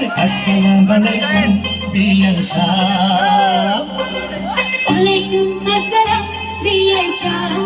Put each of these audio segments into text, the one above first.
আসসালামু আলাইকুম বিয়ান সাহেব। ওয়ালাইকুম আসসালাম বিয়ান সাহেব।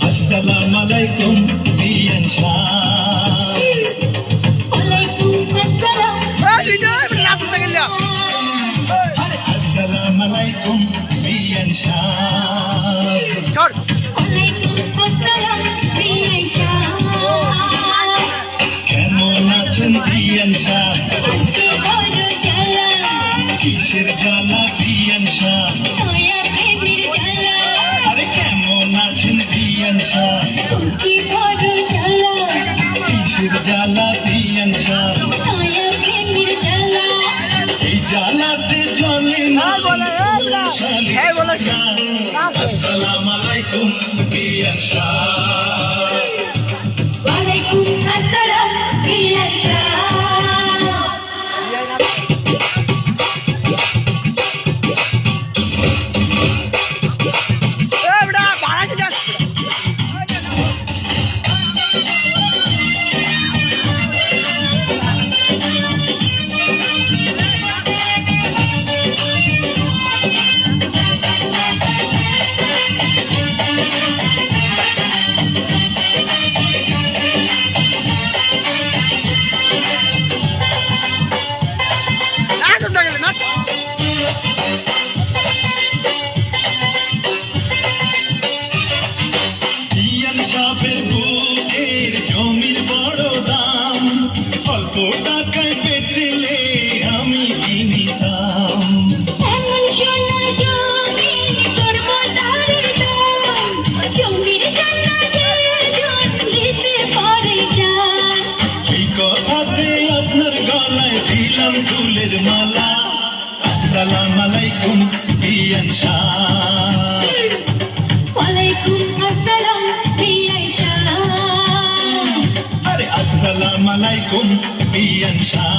আসসালামু আলাইকুম বিয়ান সাহেব। ওয়ালাইকুম আসসালাম। আসসালামু আলাইকুম বিয়ান সাহেব। ওয়ালাইকুম আসসালাম বিয়ান সাহেব। কেমন আছেন বিয়ান সাহেব? আজকে বড় জ্বালা, কিসের জ্বালা বিয়ান সাহেব? নয়া প্রেমের জ্বালা। আরে কেমন আছেন বিয়ান সাহেব? কি বড় জ্বালা, কিসের জ্বালা বিয়ান সাহেব? নয়া প্রেমের জ্বালা। এই জ্বালাতে জ্বলে না আসসালামু আলাইকুম বিয়ান সাহেব। ওয়ালাইকুম আসসালাম বিয়ান সাহেব। বিয়ান সাহেবের বুকের জমির বড় দাম, অল্প টাকায় বেচলে আমি কিনিতাম। এমন সোনা জমি করব তারে দান, জমির জ্বালা যে জন দিতে পারে জান। এই কথাতে আপনার গলায় দিলাম ফুলের মালা। আসসালামু আলাইকুম বিয়ান সাহেব। ওয়ালাইকুম আসসালাম বিয়ান সাহেব। আরে আসসালামু আলাইকুম বিয়ান সাহেব।